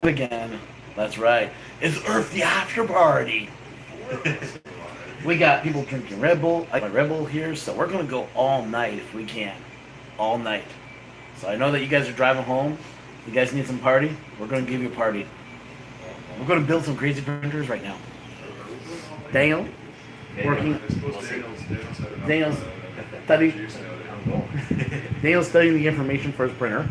again. That's right. It's ERRF the after party. We got people drinking Red Bull. I got Red Bull here, so we're gonna go all night if we can. All night. So I know that you guys are driving home. You guys need some party. We're gonna give you a party. We're gonna build some crazy printers right now. Daniel, working. Daniel's studying. Daniel's studying the information for his printer.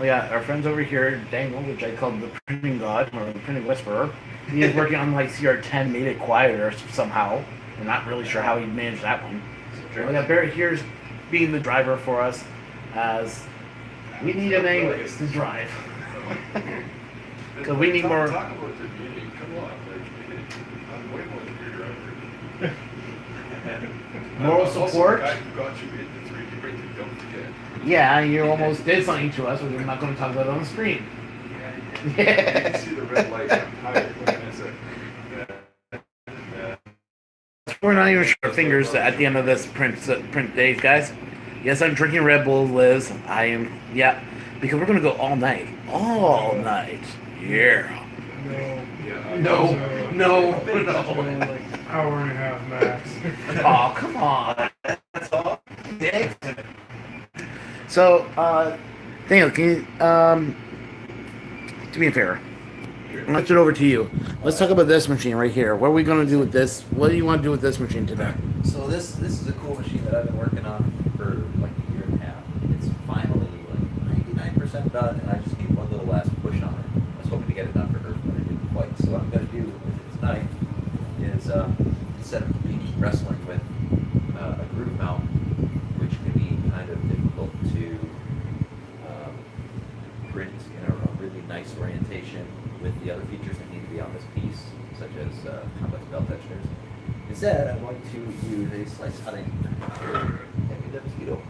We got our friends over here, Daniel, which I call the printing god or the printing whisperer. He is working on like CR10, made it quieter somehow. We're not really sure how he managed that one. We got Barrett here's being the driver for us, as we need him anyways to drive. Because we need more. Talk about the meeting. Come on, I'm way more than your driver. Moral support. The guy who got you into 3D printing, don't forget. Yeah, you almost did something to us, but we're not going to talk about it on the screen. You can see the red light. I'm tired. What can I say? We're not even sure our fingers at the end of this print days, guys. Yes, I'm drinking Red Bull, Liz. I am, yeah, because we're gonna go all night. All night. Yeah. No. Like hour and a half max. Oh, come on. That's all. So, Daniel, can you, do me a favor? I'll touch it over to you. Let's talk about this machine right here. What are we going to do with this? What do you want to do with this machine today? So this is a cool machine that I've been working on for like a year and a half. It's finally like 99% done, and I just need one little last push on it. I was hoping to get it done for her, but I didn't quite. So what I'm going to do with it tonight is instead of me wrestling with a groove mount, which can be kind of difficult to print in a really nice orientation with the other features that need to be on this piece, such as complex belt textures. Instead, I'm going to use a slice cutting mosquito.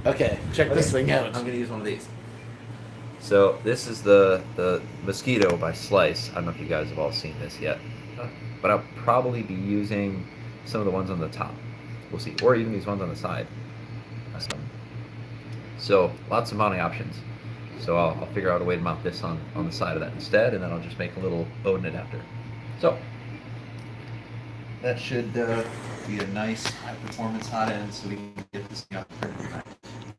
Okay, check this thing out. I'm going to use one of these. So this is the Mosquito by Slice. I don't know if you guys have all seen this yet, but I'll probably be using some of the ones on the top. We'll see, or even these ones on the side. So lots of mounting options. So I'll figure out a way to mount this on the side of that instead, and then I'll just make a little Odin adapter. So that should be a nice high performance hot end, so we can get this thing out the print tonight.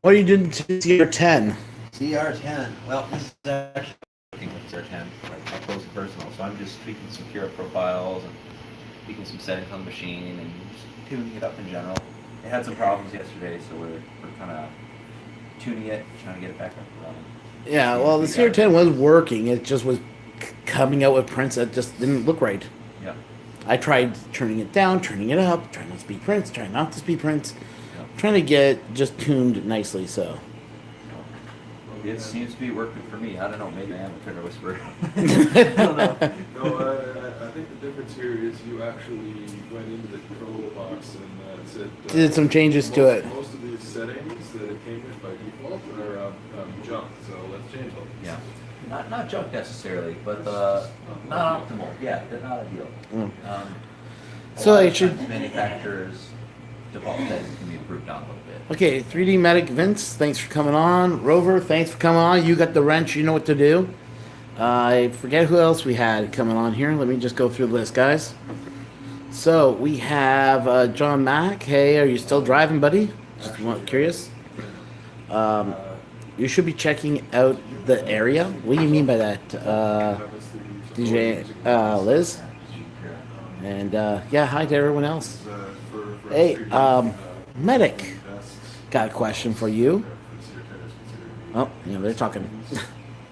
What are you doing to CR10? CR10. Well, this is actually working with CR10, like up close and personal. So I'm just tweaking some Cura profiles and tweaking some settings on the machine and just tuning it up in general. It had some problems yesterday, so we're kind of tuning it, trying to get it back up and running. Yeah, well, the CR10 was working. It just was coming out with prints that just didn't look right. Yeah. I tried turning it down, turning it up, trying to speed prints, trying not to speed prints, Yeah. trying to get just tuned nicely. So It seems to be working for me. I don't know. Maybe I am a printer whisperer. I don't know. No, I think the difference here is you actually went into the control box and said... did some changes to it. Most of these settings that it came with by default are junk, so let's change them. Yeah. Not junk necessarily, but not optimal. Yeah, they're not ideal. So I it should. Manufacturers' default settings can be improved on a little bit. Okay, 3D Medic Vince, thanks for coming on. Rover, thanks for coming on. You got the wrench, you know what to do. I forget who else we had coming on here. Let me just go through the list, guys. So we have John Mack. Hey, are you still driving, buddy? Just curious. You should be checking out the area. What do you mean by that, DJ Liz? And yeah, hi to everyone else. Hey, Medic, got a question for you. Oh, you know, they're talking.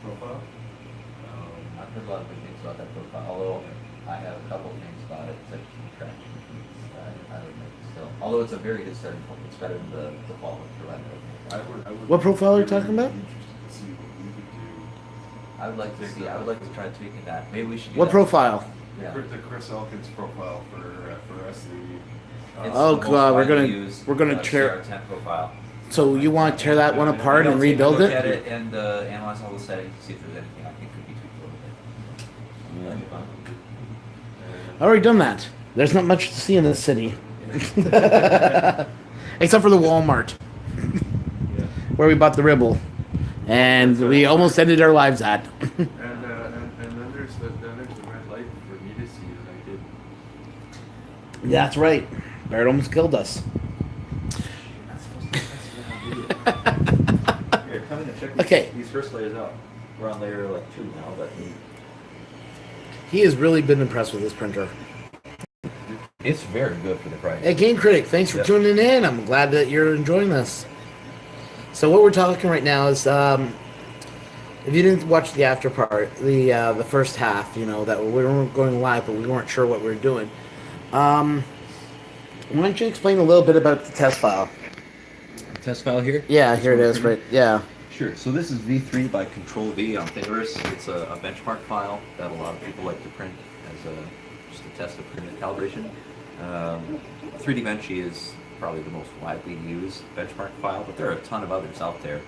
Profile? I've heard a lot of good things about that profile, although I have a couple of things about it, such as traction. I would make it still. Although it's a very good starting point, it's better than the default one provided. What profile are you talking about? I would like to see. I would like to try tweaking that. Maybe we should. Do What that. profile? Yeah. The Chris Elkins profile for us. It's Oh, the most God, widely used, we're gonna tear. CR10 profile. So you want to tear that one apart and rebuild Look at it? it and analyze all the settings to see if there's anything I think could be tweaked a little bit. That'd be fun. I already done that. There's not much to see in this city, except for the Walmart where we bought the Ribble. and we almost ended our lives at. And then there's the red light for me to see that I did. That's right. Barrett almost killed us. Here, come in and check Okay. these first layers out. We're on layer like 2 now, but He has really been impressed with this printer. it's very good for the price. Hey, Game Critic, thanks for tuning in. I'm glad that you're enjoying this. So what we're talking right now is, if you didn't watch the after part, the first half, you know, that we weren't going live, but we weren't sure what we were doing. Why don't you explain a little bit about the test file? Test file here? Yeah, here it is, right? Yeah. Sure. So this is V3 by Control V on Thingiverse. It's a benchmark file that a lot of people like to print as just a test of print calibration. 3D Benchy is probably the most widely used benchmark file, but there are a ton of others out there.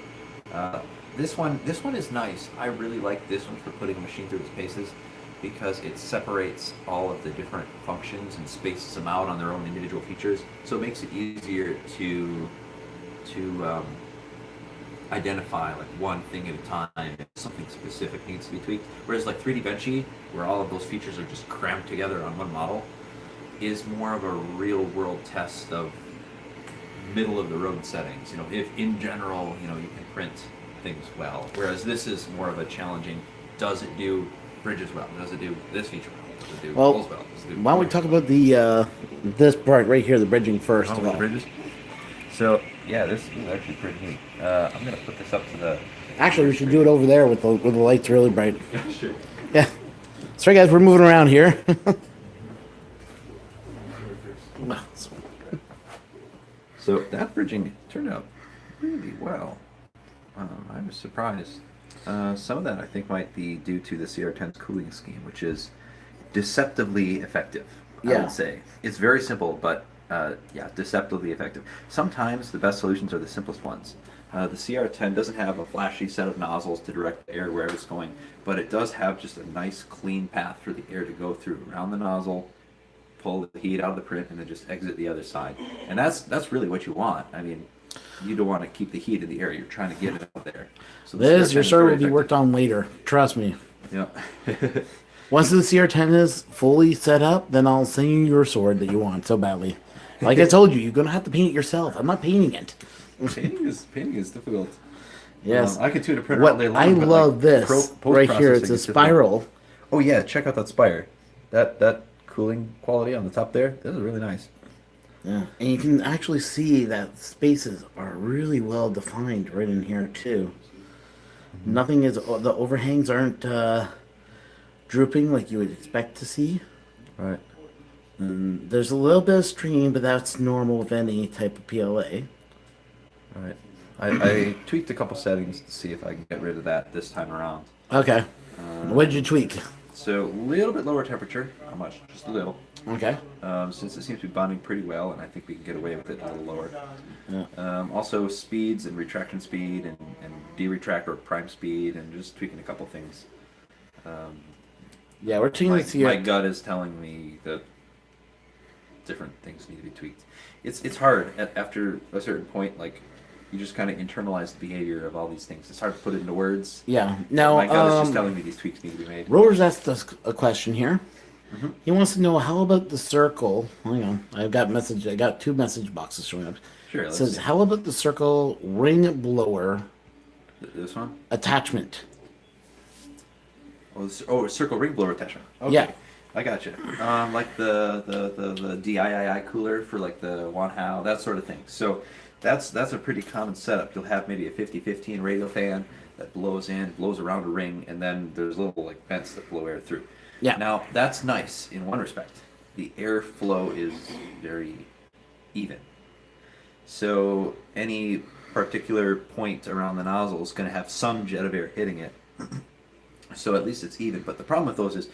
This one is nice. I really like this one for putting a machine through its paces because it separates all of the different functions and spaces them out on their own individual features. So it makes it easier to identify like one thing at a time if something specific needs to be tweaked. Whereas like 3D Benchy, where all of those features are just crammed together on one model, is more of a real world test of middle of the road settings. You know, if in general, you know, you can print things well. Whereas this is more of a challenging, does it do bridges well? Does it do this feature well? Does it do poles well? Does it do Why don't we talk about the this part right here, the bridging first? the bridges? So yeah, this is actually pretty neat. I'm gonna put this up to the. Actually, we should do it over there with the lights really bright. Sure. Yeah. Sorry, guys, we're moving around here. So that bridging turned out really well. I was surprised. Some of that I think might be due to the CR10's cooling scheme, which is deceptively effective. I Yeah. would say it's very simple, but yeah, deceptively effective. Sometimes the best solutions are the simplest ones. The CR10 doesn't have a flashy set of nozzles to direct the air wherever it's going, but it does have just a nice clean path for the air to go through around the nozzle, pull the heat out of the print, and then just exit the other side. And that's really what you want. I mean, you don't want to keep the heat in the air. You're trying to get it out there. So the This, CR10 your is server very will be effective. worked on later. Trust me. Yeah. Once the CR10 is fully set up, then I'll send you your sword that you want so badly. Like I told you, you're gonna have to paint it yourself. I'm not painting it. painting is difficult. Yes. I could tune a printer What all day long. I but, love like, this right here. post-processing It's a is difficult. spiral. Oh yeah, check out that spire. That cooling quality on the top there. This is really nice. Yeah, and you can actually see that spaces are really well defined right in here too. Nothing is the overhangs aren't drooping like you would expect to see. Right. And there's a little bit of stream, but that's normal with any type of PLA. Right. I tweaked a couple settings to see if I can get rid of that this time around. Okay. What did you tweak? So a little bit lower temperature. How much? Just a little. Okay. Since it seems to be bonding pretty well, and I think we can get away with it a little lower. Yeah. Also speeds and retraction speed and de-retract or prime speed, and just tweaking a couple things. Yeah, we're taking this My here. gut is telling me that different things need to be tweaked. It's hard after a certain point. Like you just kind of internalize the behavior of all these things. It's hard to put it into words. Yeah. Now, My gut is just telling me these tweaks need to be made. Rollers asked us a question here. Mm-hmm. He wants to know how about the circle. Hang on, I got 2 message boxes showing up. Sure. It Let's says, see. how about the circle ring blower This one. attachment? Oh, circle ring blower attachment. Okay. Yeah. I got you. Like the DIII cooler for like the Wanhao, that sort of thing. So that's a pretty common setup. You'll have maybe a 50-15 radial fan that blows around a ring, and then there's little like vents that blow air through. Yeah. Now that's nice in one respect. The airflow is very even. So any particular point around the nozzle is going to have some jet of air hitting it. So at least it's even. But the problem with those is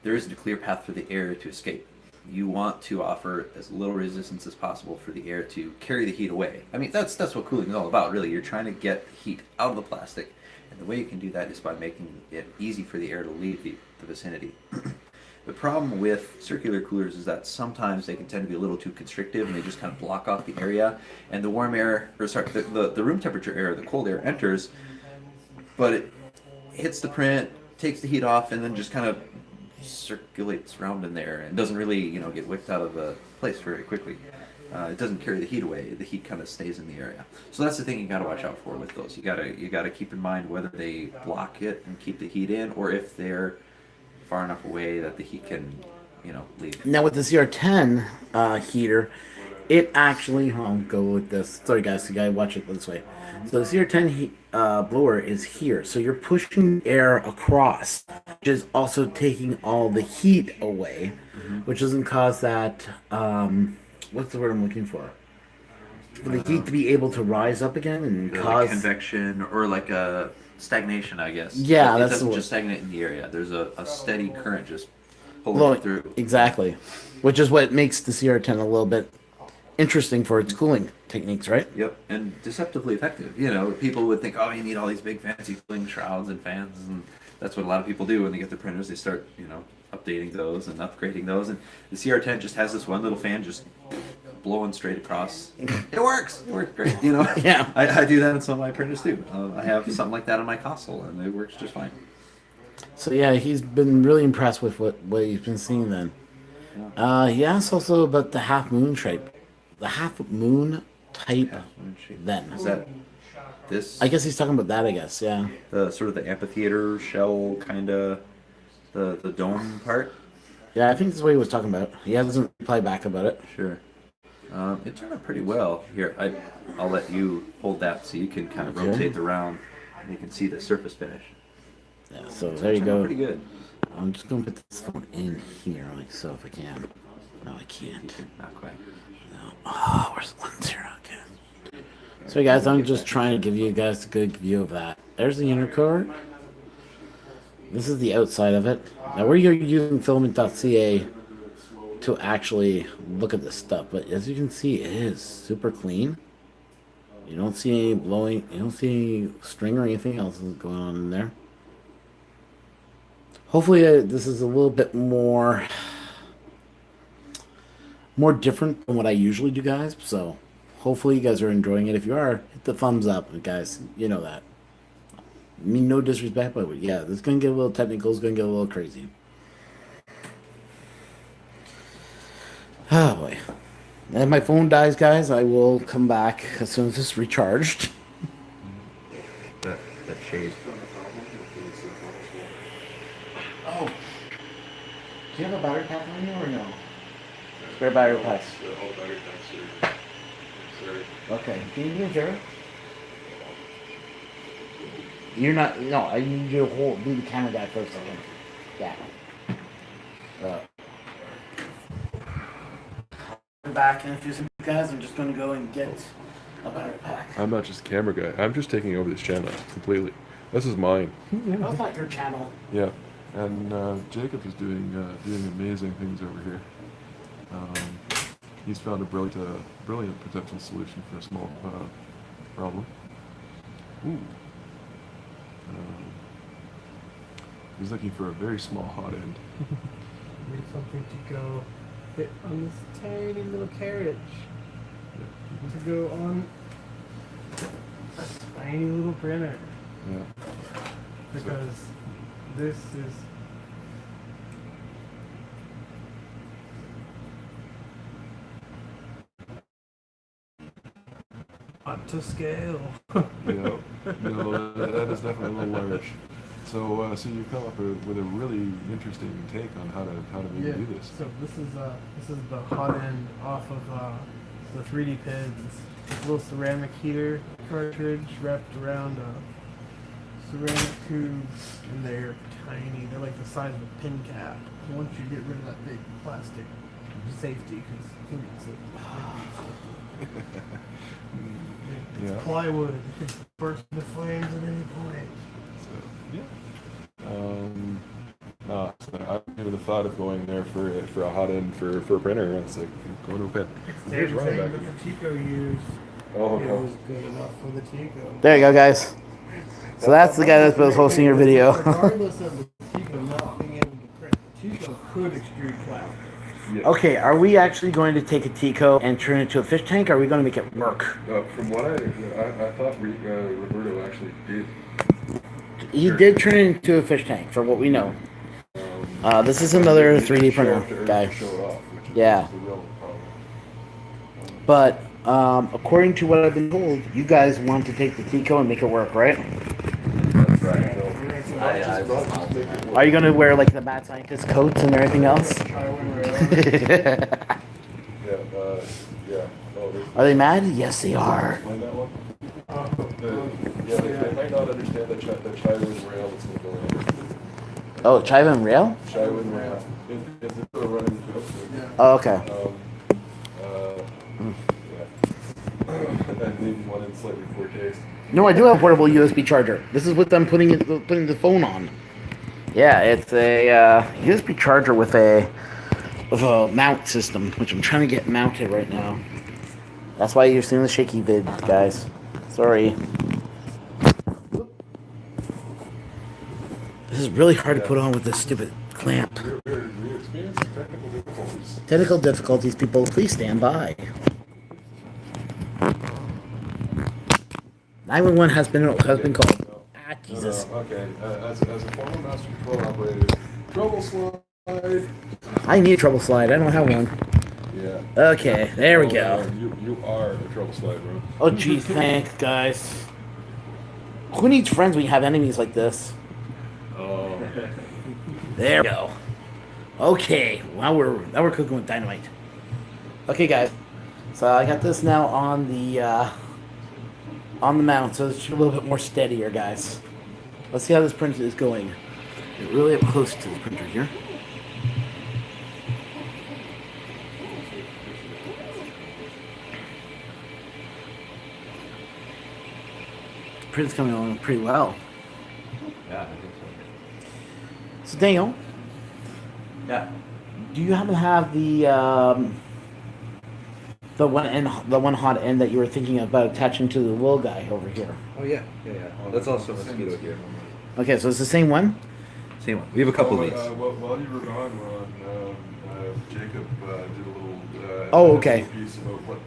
there isn't a clear path for the air to escape. You want to offer as little resistance as possible for the air to carry the heat away. I mean, that's what cooling is all about, really. You're trying to get heat out of the plastic. And the way you can do that is by making it easy for the air to leave the vicinity. The problem with circular coolers is that sometimes they can tend to be a little too constrictive and they just kind of block off the area. And the warm air, or sorry, the room temperature air, the cold air enters, but it hits the print, takes the heat off, and then just kind of circulates around in there and doesn't really, get wicked out of the place very quickly. It doesn't carry the heat away. The heat kind of stays in the area. So that's the thing you got to watch out for with those. You gotta keep in mind whether they block it and keep the heat in, or if they're far enough away that the heat can, leave. Now with the CR10 heater, it actually, I'll go with this. Sorry guys, you gotta watch it this way. So the CR10 blower is here. So you're pushing air across, which is also taking all the heat away, which doesn't cause that, what's the word I'm looking for? For the heat to be able to rise up again and cause... Like convection or like a stagnation, I guess. Yeah, it that's doesn't the just stagnate in the area. There's a steady current just pulling through. Exactly. Which is what makes the CR10 a little bit interesting for its cooling techniques, right? Yep, and deceptively effective. People would think, oh, you need all these big fancy cooling shrouds and fans, and that's what a lot of people do when they get their printers. They start, updating those and upgrading those, and the CR10 just has this one little fan just blowing straight across. It works. It works great. Yeah. I do that in some of my printers too. I have something like that on my console, and it works just fine. So yeah, he's been really impressed with what he's been seeing then. He asked also about the half moon type. The half moon type then. Is that this? I guess he's talking about that, I guess, yeah. The sort of the amphitheater shell kind of, the dome part? Yeah, I think that's what he was talking about. He hasn't replied back about it. Sure. It turned out pretty well. Here, I'll let you hold that so you can kind of rotate around and you can see the surface finish. Yeah, so there you go. Pretty good. I'm just going to put this phone in here, like so, if I can. No, I can't. Not quite. No. Oh, where's the lens here? Okay. So, guys, I'm just trying to give you guys a good view of that. There's the inner core. This is the outside of it. Now, we're using filament.ca to actually look at this stuff, but as you can see, it is super clean. You don't see any blowing, you don't see any string or anything else going on in there. Hopefully, this is a little bit more different than what I usually do, guys. So, hopefully, you guys are enjoying it. If you are, hit the thumbs up, guys. You know that. I mean, no disrespect, but yeah, this is going to get a little technical. It's going to get a little crazy. Oh, boy. And if my phone dies, guys, I will come back as soon as it's recharged. That shade. Oh. Do you have a battery pack on you or no? Spare battery packs. All battery packs are... Okay. Can you do it, Jared? You're not... No, I need you to do the camera guy for a second. Yeah. I'm back in a few seconds, guys. I'm just going to go and get a battery pack. I'm not just a camera guy. I'm just taking over this channel completely. This is mine. That's not your channel. Yeah. And Jacob is doing amazing things over here. He's found a brilliant potential solution for a small problem. Ooh. He's looking for a very small hot end. Need something to go fit on this tiny little carriage. Yeah. To go on a tiny little printer. Yeah. Because this is up to scale. Yeah, no, that is definitely a little large. So, so you come up with a really interesting take on how to maybe do this. So this is the hot end off of the 3D pins. This little ceramic heater cartridge wrapped around ceramic tubes, and they're tiny. They're like the size of a pin cap. Once you get rid of that big plastic safety, because who needs it? It's Yeah. plywood. It could burst into flames at any point. So, yeah. So I never the thought of going there for a hot end for a printer. It's like going to a pen. Same thing that the Tico used. Oh, It no. was good enough for the Tico. There you go, guys. So that's the guy that's been hosting your video. Regardless of the Tico not being able to print, the Tico could extrude plastic. Yeah. Okay, are we actually going to take a Tico and turn it into a fish tank, or are we going to make it work? From what I thought Roberto actually did he did turn it into a fish tank, for what we know. This is another 3D printer guy. Yeah. But according to what I've been told, you guys want to take the Tico and make it work, right? That's right. Are you gonna wear like the mad scientist coats and everything else? Are they mad? Yes, they are. They might not understand the Chive and rail that's going to go in. Oh, Chive and rail? Chive and rail. It's a running joke. Oh, okay. And maybe one in slightly poor taste. No, I do have a portable USB charger. This is what I'm putting the phone on. Yeah, it's a USB charger with a mount system, which I'm trying to get mounted right now. That's why you're seeing the shaky vid, guys. Sorry. This is really hard to put on with this stupid clamp. We experienced technical difficulties. Technical difficulties, people. Please stand by. 911 has been called. Ah, Jesus. Okay, as a former master control operator, trouble slide. I need a trouble slide. I don't have one. Yeah. Okay, there we go. You are the trouble slide, bro. Oh, geez, thanks, guys. Who needs friends when you have enemies like this? Oh. There we go. Okay, now we're cooking with dynamite. Okay, guys. So I got this now on the mount, so it's a little bit more steadier, guys. Let's see how this printer is going. Get really up close to the printer here. The printer's coming along pretty well. Yeah, I think so. So Daniel, Yeah. do you happen to have the one hot end that you were thinking about attaching to the little guy over here? Oh yeah. That's also a mosquito here. Okay, so it's the same one? Same one. We have a couple of these. While you were gone, Ron, Jacob did a little Oh, okay. piece about what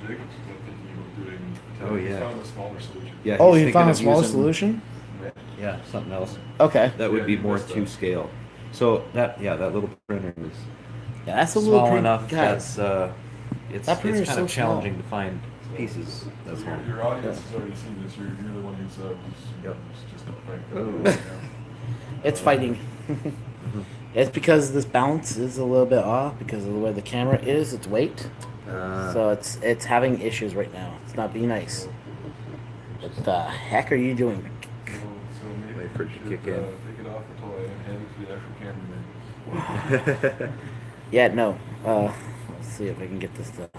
Jacob's thinking of doing. Oh, yeah. He found a smaller solution. Yeah. Oh, he's you thinking found a of smaller using- solution? Yeah, something else. Okay. That would Yeah, be you more missed to that. scale. So that little printer is Yeah, that's a little small pretty, enough. guys. That's it's That printer kind is of so small. challenging to find pieces. That's So all. your audience has already seen this. You're the one who's Yep. just a prank. It's fighting. It's because this balance is a little bit off because of the way the camera is, its weight. So it's having issues right now. It's not being nice. What the heck are you doing? So maybe Wait for it to you should, kick in. take it off the toy and hand it to the actual cameraman. Yeah, no. Let's see if I can get this to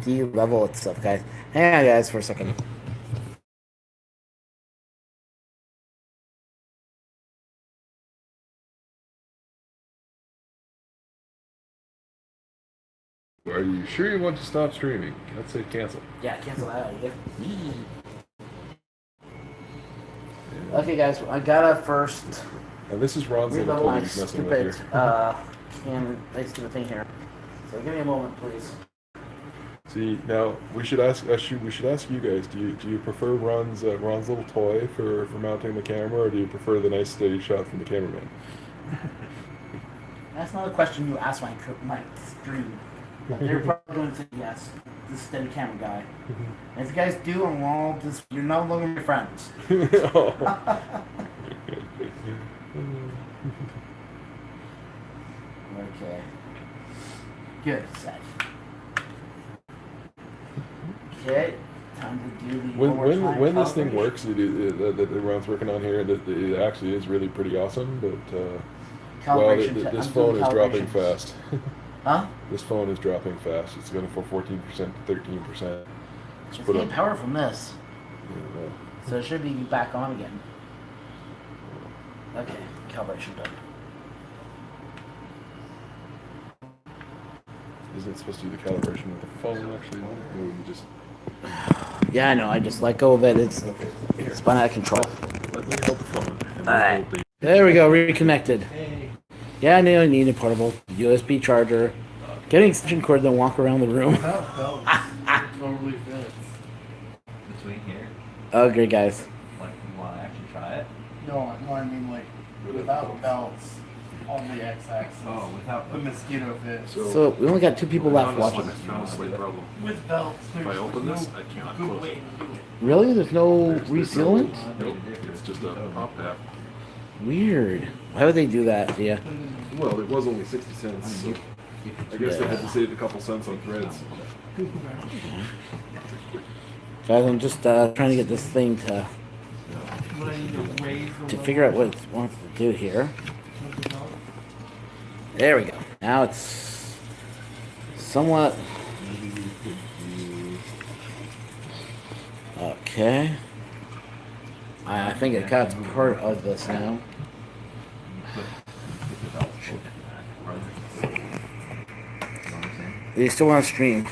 de-level itself, guys. Hang on, guys, for a second. Are you sure you want to stop streaming? Let's say cancel. Yeah, cancel that out. Okay, guys, I gotta first And this is Ron's little re-level toy my he's messing with stupid here. stupid thing here. So give me a moment, please. See, now we should ask you guys. Do you prefer Ron's little toy for mounting the camera, or do you prefer the nice steady shot from the cameraman? That's not a question you ask my stream. They're probably going to say yes. This steady camera guy. And if you guys do, I'm all just you're no longer my friends. Okay. Good. Set. Okay. Time to do the When this thing calibration. works, that Ron's working on here, it actually is really pretty awesome. But Calibration this I'm phone doing is dropping calibrations. fast. Huh? This phone is dropping fast. It's going from 14% to 13%. It's getting power from this. Yeah, So it should be back on again. Okay, calibration done. Isn't it supposed to do the calibration with the phone actually? Or you just Yeah, I know. I just let go of it. It's spun out of control. let me hold the phone. And Alright. hold the- There we go. Reconnected. Yeah, I knew I needed a portable USB charger. Get an extension cord, then walk around the room. It totally fits. Between here, Oh, great guys. like you want to actually try it? No, I mean like without belts on the x-axis. Oh, without the mosquito fit. So we only got 2 people left watching. That's not a slight problem. With belts, If there's I open no this, I cannot good close way it. to do it. Really? There's no There's no- resealant? Nope, it's just a pop tab. Weird. Why would they do that? Yeah. Well, it was only 60 cents, so I guess they had to save a couple cents on threads. Guys, I'm just trying to get this thing to What I need to raise the figure out what it wants to do here. There we go. Now it's somewhat okay. I think it got part of this now. Do you still want to stream?